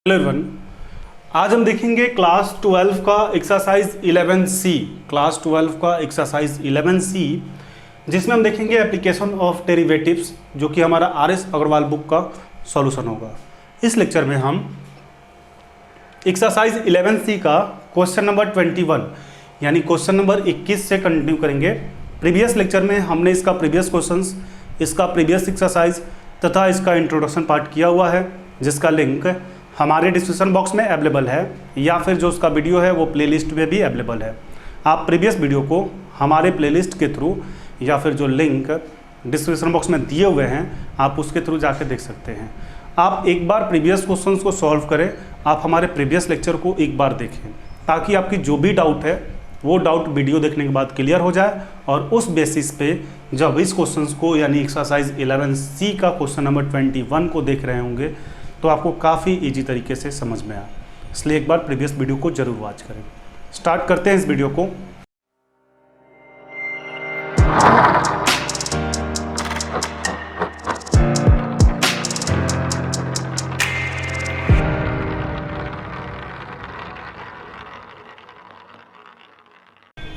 11 आज हम देखेंगे क्लास 12 का एक्सरसाइज 11C। क्लास 12 का एक्सरसाइज 11C जिसमें हम देखेंगे एप्लीकेशन ऑफ डेरिवेटिव्स, जो कि हमारा RS अग्रवाल बुक का सॉल्यूशन होगा। इस लेक्चर में हम एक्सरसाइज 11C का क्वेश्चन नंबर 21 यानी क्वेश्चन नंबर 21 से कंटिन्यू करेंगे। प्रीवियस लेक्चर में हमने इसका प्रीवियस क्वेश्चंस, इसका प्रीवियस एक्सरसाइज तथा इसका इंट्रोडक्शन पार्ट किया हुआ है, जिसका लिंक हमारे डिस्क्रिप्शन बॉक्स में अवेलेबल है या फिर जो उसका वीडियो है वो प्लेलिस्ट में भी अवेलेबल है। आप प्रीवियस वीडियो को हमारे प्लेलिस्ट के थ्रू या फिर जो लिंक डिस्क्रिप्शन बॉक्स में दिए हुए हैं आप उसके थ्रू जाके देख सकते हैं। आप एक बार प्रीवियस क्वेश्चंस को सॉल्व करें, आप हमारे प्रीवियस लेक्चर को एक बार देखें ताकि आपकी जो भी डाउट है वो डाउट वीडियो देखने के बाद क्लियर हो जाए, और उस बेसिस पे जब इस क्वेश्चंस को यानी एक्सरसाइज 11C का क्वेश्चन नंबर 21 को देख रहे होंगे तो आपको काफ़ी इजी तरीके से समझ में आए। इसलिए एक बार प्रीवियस वीडियो को जरूर वॉच करें। स्टार्ट करते हैं इस वीडियो को।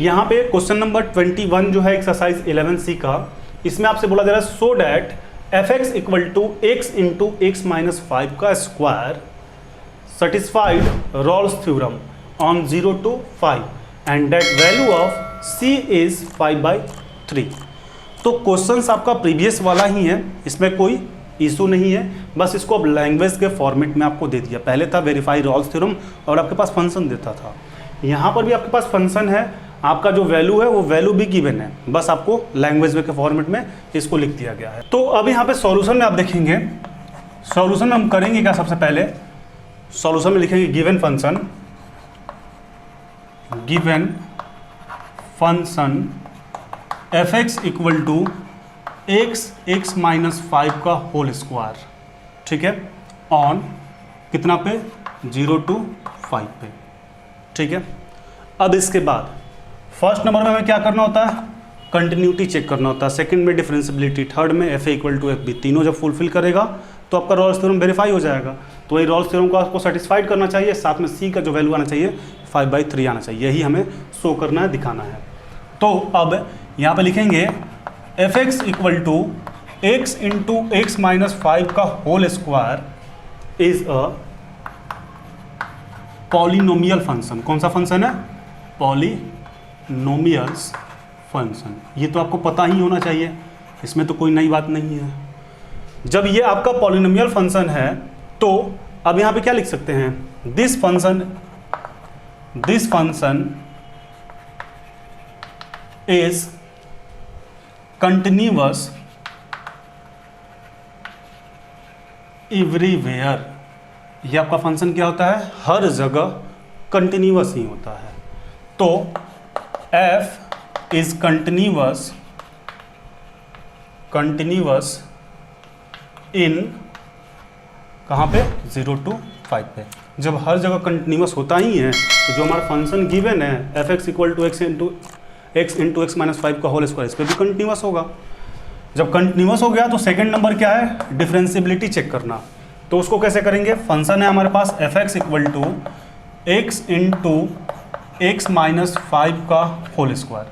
यहाँ पे क्वेश्चन नंबर 21 जो है एक्सरसाइज 11C का, इसमें आपसे बोला जा रहा है so that fx equal to x into x minus 5 का square satisfied Rolle's theorem on 0 to 5 and that value of c is 5/3। तो क्वेश्चन आपका प्रीवियस वाला ही है, इसमें कोई इशू नहीं है, बस इसको अब लैंग्वेज के फॉर्मेट में आपको दे दिया। पहले था वेरीफाई रॉल्स थ्योरम और आपके पास फंक्शन देता था, यहाँ पर भी आपके पास फंक्शन है, आपका जो वैल्यू है वो वैल्यू भी गिवन है, बस आपको लैंग्वेज के फॉर्मेट में इसको लिख दिया गया है। तो अब यहाँ पे सॉल्यूशन में आप देखेंगे, सॉल्यूशन में हम करेंगे क्या, सबसे पहले सॉल्यूशन में लिखेंगे given function fx equal to x minus 5 का होल स्क्वायर, ठीक है, ऑन कितना पे 0 to 5 पे, ठीक है। अब इसके बाद फर्स्ट नंबर में हमें क्या करना होता है, कंटिन्यूटी चेक करना होता है, सेकंड में डिफरेंशियबिलिटी, थर्ड में f a equal to f b. तीनों जब फुलफिल करेगा तो आपका रॉल्स थ्योरम वेरीफाई हो जाएगा। तो वही रॉल्स थ्योरम को आपको सेटिस्फाइड करना चाहिए, साथ में सी का जो वैल्यू आना चाहिए 5/3 आना चाहिए, यही हमें शो करना है, दिखाना है। तो अब यहाँ पे लिखेंगे f x equal to x into x minus 5 का whole square is a polynomial function. कौन सा फंक्शन है, पॉलिनोमियल्स फंक्शन। ये तो आपको पता ही होना चाहिए, इसमें तो कोई नई बात नहीं है। जब ये आपका पॉलिनोमियल फंक्शन है तो अब यहाँ पे क्या लिख सकते हैं, this function is continuous everywhere. ये आपका फंक्शन क्या होता है, हर जगह कंटिन्यूअस ही होता है। तो f इज कंटिन्यूअस इन कहाँ पे 0 to 5 पे। जब हर जगह कंटिन्यूअस होता ही है तो जो हमारा फंक्शन गिवन है f x equal to x into x minus 5 का होल स्क्वायर, इस पर भी कंटिन्यूअस होगा। जब कंटिन्यूअस हो गया तो सेकंड नंबर क्या है, डिफरेंशियबिलिटी चेक करना। तो उसको कैसे करेंगे, फंक्शन है हमारे पास F x equal to x into x minus 5 का होल स्क्वायर,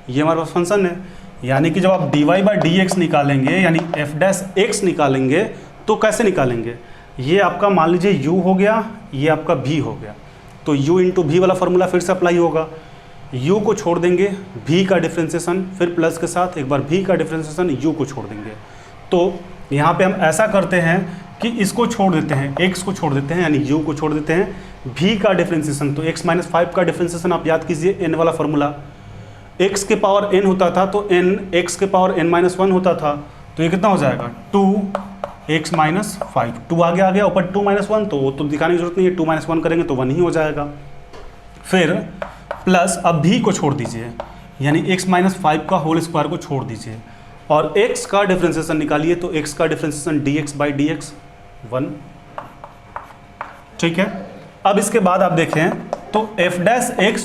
ये हमारे पास फंक्शन है। यानी कि जब आप dy/dx निकालेंगे यानी f' निकालेंगे तो कैसे निकालेंगे, ये आपका मान लीजिए u हो गया, ये आपका v हो गया, तो u इंटू v वाला फॉर्मूला फिर से अप्लाई होगा। u को छोड़ देंगे, v का डिफ्रेंसिएशन, फिर प्लस के साथ एक बार v का डिफ्रेंसिएशन, u को छोड़ देंगे। तो यहाँ पे हम ऐसा करते हैं कि इसको छोड़ देते हैं, x को छोड़ देते हैं यानी u को छोड़ देते हैं, v का डिफरेंशिएशन, तो x माइनस 5 का डिफरेंशिएशन आप याद कीजिए, n वाला फॉर्मूला, x के पावर n होता था तो n x के पावर n माइनस 1 होता था, तो ये कितना हो जाएगा 2x माइनस 5, 2 आगे आ गया, ऊपर 2 माइनस 1, तो वो तो दिखाने की जरूरत नहीं है, 2 माइनस 1 करेंगे तो 1 ही हो जाएगा। फिर प्लस अब v को छोड़ दीजिए यानी x माइनस 5 का होल स्क्वायर को छोड़ दीजिए और x का डिफरेंशिएशन निकालिए, तो x का डिफरेंशिएशन dx/dx 1, ठीक है। अब इसके बाद आप देखें तो f'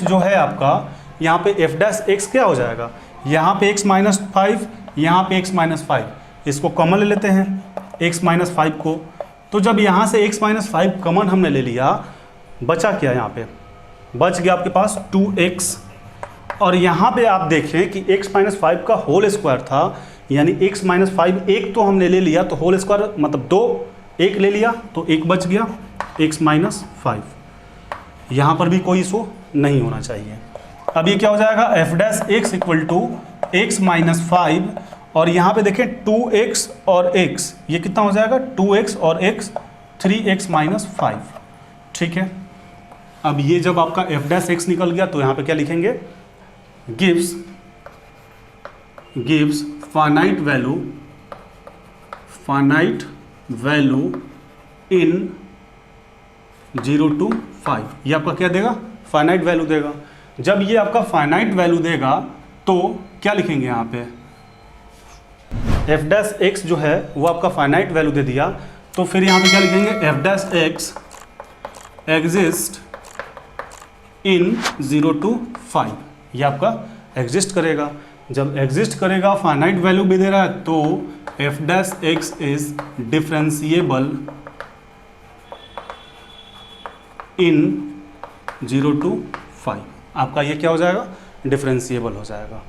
जो है आपका, यहाँ पे f' क्या हो जाएगा, यहाँ पे x माइनस 5, यहाँ पे x माइनस 5, इसको कॉमन ले लेते हैं, x माइनस 5 को, तो जब यहाँ से x माइनस 5 कॉमन हमने ले लिया, बचा क्या यहाँ पे, बच गया आपके पास 2x, और यहाँ पे आप देखें कि x माइनस 5 का होल स्क्वायर था, यानी x माइनस 5 एक तो हमने ले लिया, तो होल स्क्वायर मतलब 2 एक ले लिया तो एक बच गया x माइनस 5। यहाँ पर भी कोई इशू नहीं होना चाहिए। अब ये क्या हो जाएगा, f dash x equal to x minus 5, और यहाँ पे देखें 2x और x, ये कितना हो जाएगा 2x और x 3x माइनस 5। ठीक है, अब ये जब आपका एफ डैश एक्स निकल गया तो यहाँ पे क्या लिखेंगे, gives finite value in 0 to 5। ये आपका क्या देगा, फाइनाइट वैल्यू देगा। जब ये आपका फाइनाइट वैल्यू देगा तो क्या लिखेंगे यहाँ पे, एफ डैश एक्स जो है वो आपका फाइनाइट वैल्यू दे दिया, तो फिर यहाँ पे क्या लिखेंगे, F dash x exist in 0 to 5। ये आपका एग्जिस्ट करेगा। जब एग्जिस्ट करेगा, फाइनाइट वैल्यू भी दे रहा है, तो F dash x is differentiable in 0 to 5। आपका ये क्या हो जाएगा, डिफरेंशिएबल हो जाएगा।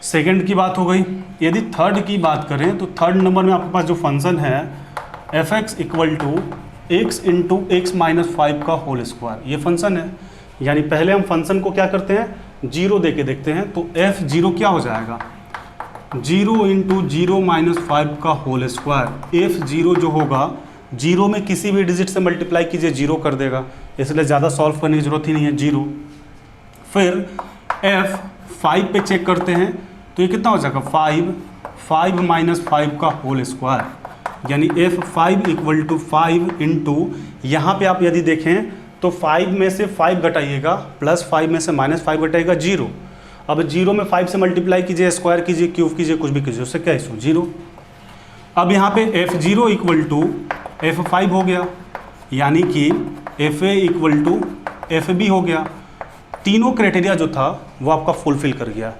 सेकंड की बात हो गई। यदि थर्ड की बात करें तो थर्ड नंबर में आपके पास जो फंक्शन है f x equal to x into x minus 5 का होल स्क्वायर, ये फंक्शन है। यानी पहले हम फंक्शन को क्या करते हैं, 0 दे के देखते हैं, तो एफ 0 क्या हो जाएगा, 0 इंटू 0 माइनस 5 का होल स्क्वायर। एफ 0 जो होगा, 0 में किसी भी डिजिट से मल्टीप्लाई कीजिए 0 कर देगा, इसलिए ज़्यादा सॉल्व करने की जरूरत ही नहीं है, 0। फिर एफ 5 पे चेक करते हैं तो ये कितना हो जाएगा, 5 माइनस 5 का होल स्क्वायर, यानी एफ 5 इक्वल टू 5 इंटू, यहाँ पे आप यदि देखें तो 5 में से 5 घटाइएगा, प्लस 5 में से माइनस 5 घटाइएगा 0। अब 0 में 5 से मल्टीप्लाई कीजिए, स्क्वायर कीजिए, क्यूब कीजिए, कुछ भी कीजिए, उससे क्या इशू, 0। अब यहाँ पे f0 इक्वल टू f5 हो गया, यानी कि fa इक्वल टू fb हो गया। तीनों क्राइटेरिया जो था वो आपका फुलफिल कर गया।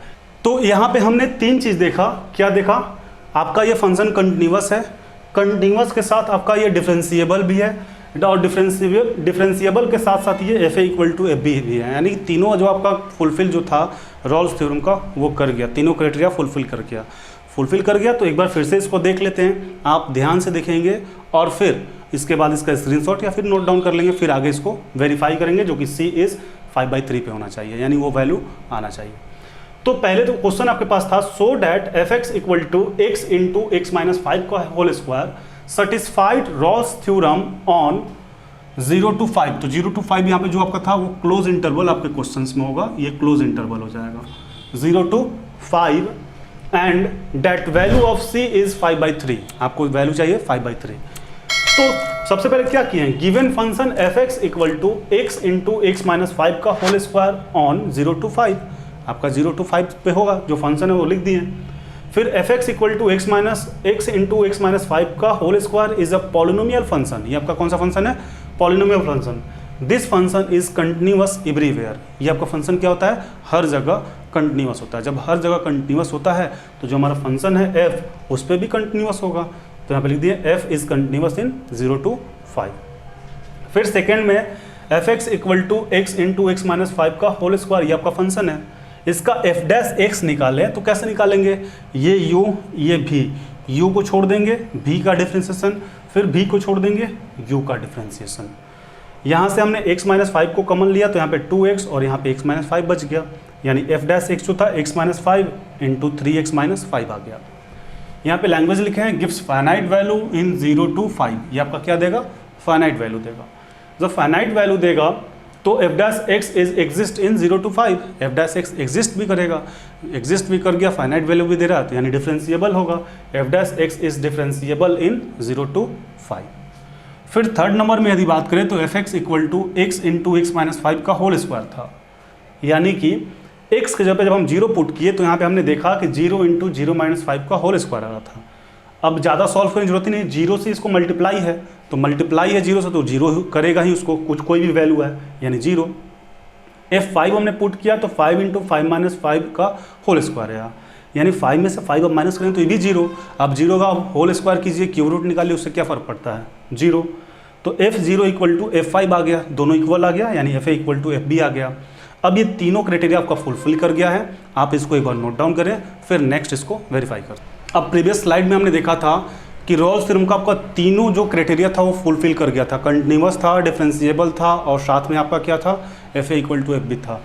तो यहाँ पे हमने 3 चीज़ देखा। क्या देखा, आपका ये फंक्शन कंटिन्यूअस है, कंटिन्यूअस के साथ आपका ये डिफरेंशिएबल भी है, और डिफरेंशिएबल के साथ साथ ये fa इक्वल टू fb भी है। यानी तीनों जो आपका फुलफिल जो था रॉल्स थ्योरम का वो कर गया, तीनों क्राइटेरिया फुलफिल कर गया। तो एक बार फिर से इसको देख लेते हैं, आप ध्यान से देखेंगे और फिर इसके बाद इसका स्क्रीनशॉट या फिर नोट डाउन कर लेंगे, फिर आगे इसको वेरीफाई करेंगे, जो कि c इज़ 5/3 पे होना चाहिए, यानी वो वैल्यू आना चाहिए। तो पहले तो क्वेश्चन आपके पास था, so that f x equal to x into x minus 5 का whole square satisfied Rolle's theorem on 0 to 5। तो 0 to 5 यहाँ पे जो आपका था वो क्लोज इंटरवल आपके क्वेश्चंस में होगा, ये क्लोज इंटरवल हो जाएगा 0 to 5, and that value of c is 5/3। आपको वैल्यू चाहिए 5/3। तो सबसे पहले क्या किए हैं, given function f x equal to x into x minus 5 का होल स्क्वायर ऑन 0 to 5। आपका 0 to 5 पे होगा, जो फंक्शन है वो लिख दिए। फिर f x equal to x into x minus 5 का whole square is a polynomial function. ये आपका कौन सा फंक्शन है, polynomial function. This function is continuous everywhere. ये आपका फंक्शन क्या होता है, हर जगह कंटिन्यूअस होता है। जब हर जगह कंटिन्यूअस होता है तो जो हमारा फंक्शन है f उस पर भी कंटिन्यूअस होगा। तो यहाँ पे लिख दिए f is continuous in 0 to 5। फिर सेकेंड में f x equal to x into x minus 5 का होल स्क्वायर, ये आपका फंक्शन है। इसका एफ डैश एक्स निकालें तो कैसे निकालेंगे, ये u ये v, u को छोड़ देंगे v का डिफ्रेंशिएशन, फिर v को छोड़ देंगे u का डिफ्रेंशिएशन। यहाँ से हमने x माइनस 5 को कॉमन लिया तो यहाँ पे 2x और यहाँ पे x माइनस 5 बच गया, यानी एफ डैश एक्स जो था x minus 5 into 3x minus 5 आ गया। यहाँ पे लैंग्वेज लिखे हैं gives finite value in 0 to 5। ये आपका क्या देगा, फाइनाइट वैल्यू देगा। जब फाइनाइट वैल्यू देगा तो F dash x is exist in 0 to 5। F dash x exist भी करेगा, एग्जिस्ट भी कर गया, फाइनाइट वैल्यू भी दे रहा है, तो यानी डिफरेंशिएबल होगा। F dash x is differentiable in 0 to 5। फिर थर्ड नंबर में यदि बात करें तो f x equal to x into x minus 5 का होल स्क्वायर था, यानी कि x के जगह जब हम 0 पुट किए तो यहाँ पे हमने देखा कि 0 इंटू 0 माइनस 5 का होल स्क्वायर आ रहा था। अब ज़्यादा सॉल्व करने की जरूरत ही नहीं, 0 से इसको मल्टीप्लाई है तो मल्टीप्लाई है 0 से तो 0 करेगा ही उसको, कुछ कोई भी वैल्यू है यानी 0। F5 हमने पुट किया तो 5 इंटू 5 माइनस 5 का होल स्क्वायर आया, यानी 5 में से 5 अब माइनस करें तो ये भी 0। अब 0 का होल स्क्वायर कीजिए, क्यूब रूट निकालिए, उससे क्या फ़र्क पड़ता है, 0। तो F0 इक्वल टू F5 आ गया, दोनों इक्वल आ गया, यानी FA इक्वल टू FB आ गया। अब ये तीनों क्राइटेरिया आपका फुलफिल कर गया है। आप इसको एक बार नोट डाउन करें, फिर नेक्स्ट इसको वेरीफाई करें। अब प्रीवियस स्लाइड में हमने देखा था कि रॉल्स थ्योरम का आपका तीनों जो क्राइटेरिया था वो फुलफिल कर गया था, कंटिन्यूअस था, डिफरेंशिएबल था और साथ में आपका क्या था, FA इक्वल टू FB था।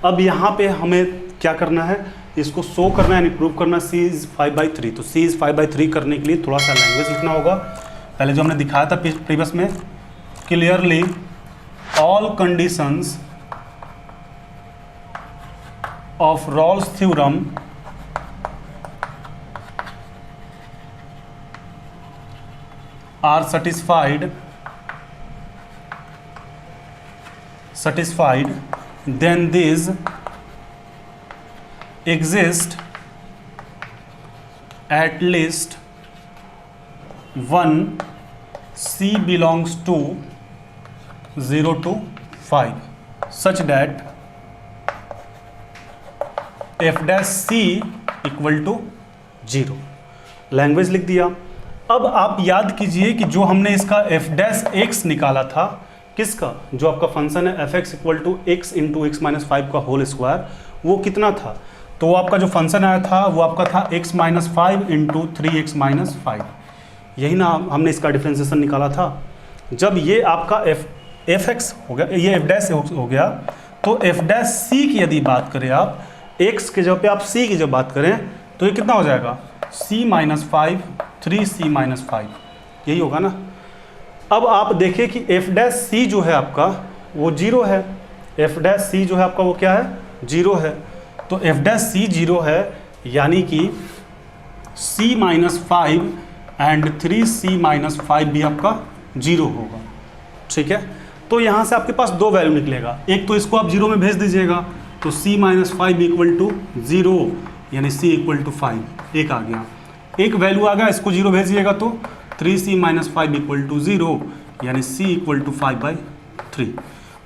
अब यहाँ पे हमें क्या करना है, इसको शो करना है, यानी प्रूव करना है। C इज़ 5/3, तो C इज़ 5/3 करने के लिए थोड़ा सा लैंग्वेज लिखना होगा। पहले जो हमने दिखाया था प्रीवियस में, clearly all conditions of Rolle's theorem are satisfied, then these exist at least one C belongs to 0 to 5 such that f dash C equal to 0। Language लिख दिया। अब आप याद कीजिए कि जो हमने इसका f डैश x निकाला था, किसका, जो आपका फंक्शन है fx equal to x into x minus 5 का होल स्क्वायर, वो कितना था, तो वो आपका जो फंक्शन आया था वो आपका था x minus 5 into 3x minus 5। यही ना हमने इसका डिफ्रेंसिएशन निकाला था। जब ये आपका fx हो गया, ये f डैश हो गया, तो f डैश c की यदि बात करें आप, x के जगह पे आप c की जब बात करें तो ये कितना हो जाएगा, c माइनस 5 3c माइनस 5, यही होगा ना। अब आप देखिए कि f डैश c जो है आपका वो 0 है, f डैश c जो है आपका वो क्या है, 0 है। तो f डैश c 0 है, यानी कि c minus 5 and 3c minus 5 भी आपका 0 होगा, ठीक है। तो यहाँ से आपके पास दो वैल्यू निकलेगा, एक तो इसको आप 0 में भेज दीजिएगा, तो c माइनस 5 इक्वल टू 0, यानी c इक्वल टू 5, एक आ गया। एक वैल्यू आ गया, इसको 0 भेजिएगा तो 3c माइनस 5 इक्वल टू 0, यानी c इक्वल टू 5/3।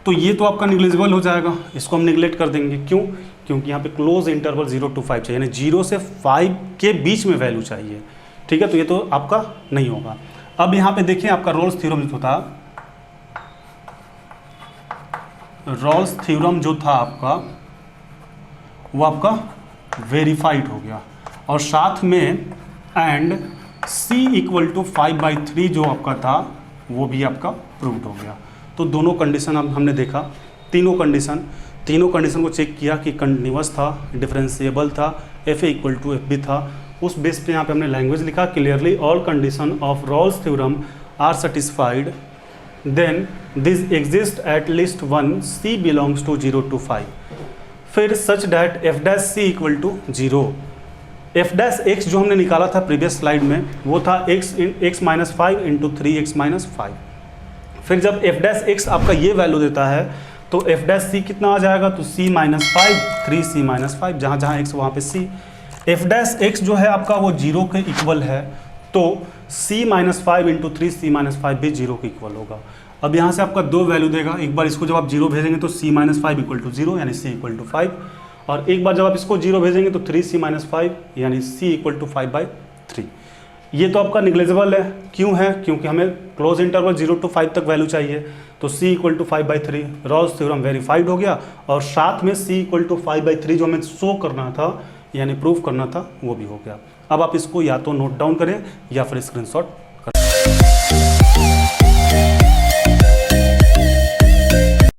तो ये तो आपका निग्लेजिबल हो जाएगा, इसको हम निगलेक्ट कर देंगे। क्यों, क्योंकि यहाँ पे क्लोज इंटरवल 0 to 5 चाहिए, यानी 0 से 5 के बीच में वैल्यू चाहिए, ठीक है। तो ये तो आपका नहीं होगा। अब यहाँ पे देखिए आपका रॉल्स थ्योरम जो था, रॉल्स थ्योरम जो था आपका वो आपका वेरीफाइड हो गया, और साथ में एंड c इक्वल टू 5/3 जो आपका था वो भी आपका प्रूव्ड हो गया। तो दोनों कंडीशन अब हमने देखा, तीनों कंडीशन को चेक किया कि कंटिन्यूअस था, डिफरेंशिएबल था, FA इक्वल टू FB था। उस बेस पे यहाँ पे हमने लैंग्वेज लिखा, clearly all condition of Rolle's theorem are satisfied, then this exist at least one C belongs to 0 to 5, फिर such that f dash c equal to 0। f dash x जो हमने निकाला था प्रीवियस स्लाइड में वो था x minus 5 into 3x minus 5। फिर जब f डैश x आपका ये वैल्यू देता है तो f डैश c कितना आ जाएगा, तो c माइनस 5 3c माइनस 5, जहाँ जहाँ x वहाँ पे c। f डैश x जो है आपका वो 0 के इक्वल है, तो c minus 5 into 3c minus 5 भी 0 के इक्वल होगा। अब यहाँ से आपका दो वैल्यू देगा, एक बार इसको जब आप 0 भेजेंगे तो c माइनस 5 इक्वल टू 0, यानी c इक्वल टू 5, और एक बार जब आप इसको 0 भेजेंगे तो 3c माइनस 5, यानी c इक्वल टू 5/3। ये तो आपका निग्लेजिबल है, क्यों है, क्योंकि हमें क्लोज इंटरवल 0 to 5 तक वैल्यू चाहिए, तो c equal to 5/3। Rolle's theorem verified हो गया, और साथ में c इक्वल टू 5/3 जो हमें शो करना था यानी प्रूफ करना था वो भी हो गया। अब आप इसको या तो नोट डाउन करें या फिर स्क्रीनशॉट